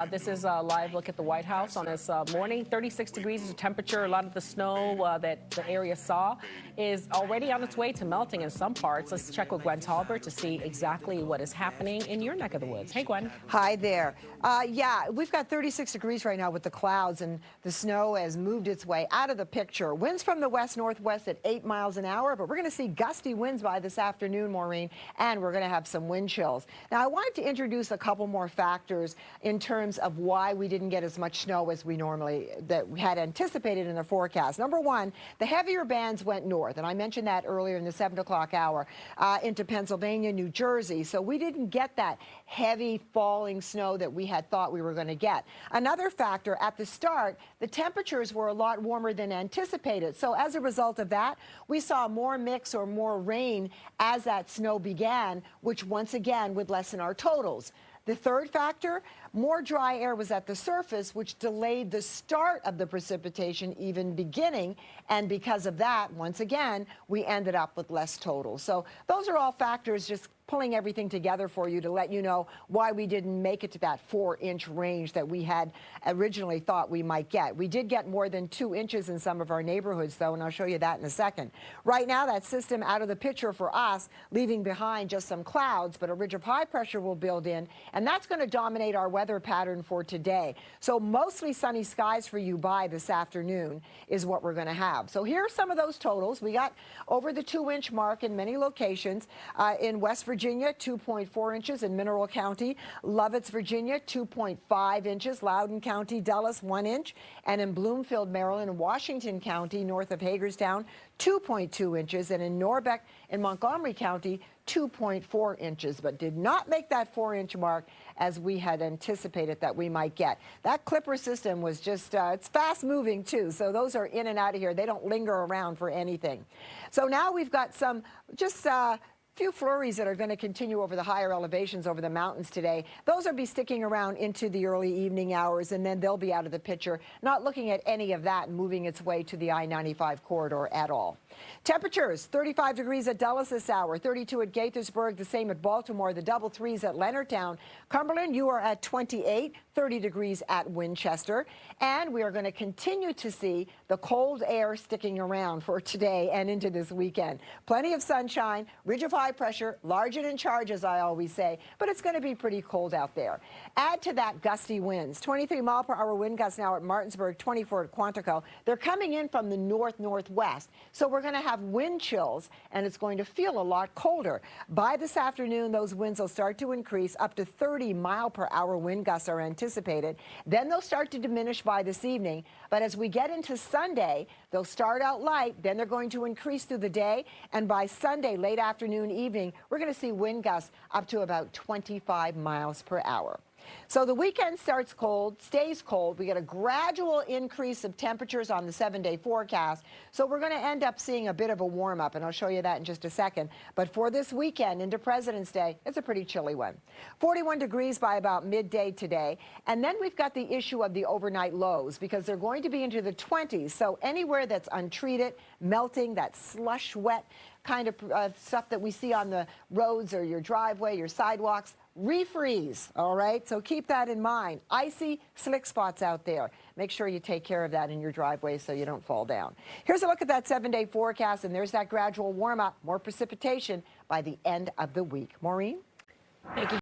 This is a live look at the White House on this morning. 36 degrees is the temperature. A lot of the snow that the area saw is already on its way to melting in some parts. Let's check with Gwen Tolbart to see exactly what is happening in your neck of the woods. Hey, Gwen. Hi there. Yeah, we've got 36 degrees right now with the clouds, and the snow has moved its way out of the picture. Winds from the west-northwest at 8 miles an hour, but we're going to see gusty winds by this afternoon, Maureen, and we're going to have some wind chills. Now, I wanted to introduce a couple more factors in terms of why we didn't get as much snow as we had anticipated in the forecast. Number one, the heavier bands went north, and I mentioned that earlier in the 7 o'clock hour, into Pennsylvania, New Jersey. So we didn't get that heavy falling snow that we had thought we were going to get. Another factor, at the start, the temperatures were a lot warmer than anticipated. So as a result of that, we saw more mix or more rain as that snow began, which once again would lessen our totals. The third factor, more dry air was at the surface, which delayed the start of the precipitation even beginning. And because of that, once again, we ended up with less totals. So those are all factors just pulling everything together for you to let you know why we didn't make it to that 4-inch range that we had originally thought we might get. We did get more than 2 inches in some of our neighborhoods, though, and I'll show you that in a second. Right now, that system out of the picture for us, leaving behind just some clouds, but a ridge of high pressure will build in, and that's going to dominate our weather pattern for today. So mostly sunny skies for you by this afternoon is what we're going to have. So here are some of those totals. We got over the 2-inch mark in many locations. In West Virginia, 2.4 inches in Mineral County. Lovitz, Virginia, 2.5 inches. Loudoun County, Dulles, 1 inch. And in Bloomfield, Maryland, Washington County, north of Hagerstown, 2.2 inches. And in Norbeck in Montgomery County, 2.4 inches, but did not make that 4-inch mark as we had anticipated that we might get. That Clipper system was just, it's fast moving too, so those are in and out of here. They don't linger around for anything. So now we've got some just few flurries that are going to continue over the higher elevations over the mountains today. Those will be sticking around into the early evening hours, and then they'll be out of the picture, not looking at any of that moving its way to the I-95 corridor at all. Temperatures, 35 degrees at Dulles this hour, 32 at Gaithersburg, the same at Baltimore, the double threes at Leonardtown. Cumberland, you are at 28, 30 degrees at Winchester. And we are going to continue to see the cold air sticking around for today and into this weekend. Plenty of sunshine, ridge of high pressure, large and in charge, as I always say, but it's going to be pretty cold out there. Add to that gusty winds, 23-mile-per-hour wind gusts now at Martinsburg, 24 at Quantico. They're coming in from the north-northwest, so we're going to have wind chills, and it's going to feel a lot colder. By this afternoon, those winds will start to increase. Up to 30-mile-per-hour wind gusts are anticipated. Then they'll start to diminish by this evening, but as we get into Sunday, they'll start out light, then they're going to increase through the day, and by Sunday, late afternoon, evening, we're going to see wind gusts up to about 25 miles per hour. So the weekend starts cold, stays cold. We get a gradual increase of temperatures on the 7-day forecast. So we're going to end up seeing a bit of a warm-up, and I'll show you that in just a second. But for this weekend into President's Day, it's a pretty chilly one. 41 degrees by about midday today. And then we've got the issue of the overnight lows, because they're going to be into the 20s. So anywhere that's untreated, melting, that slush wet kind of stuff that we see on the roads or your driveway, your sidewalks, refreeze, all right? So keep that in mind. Icy, slick spots out there. Make sure you take care of that in your driveway so you don't fall down. Here's a look at that 7-day forecast, and there's that gradual warm-up, more precipitation by the end of the week. Maureen? Thank you.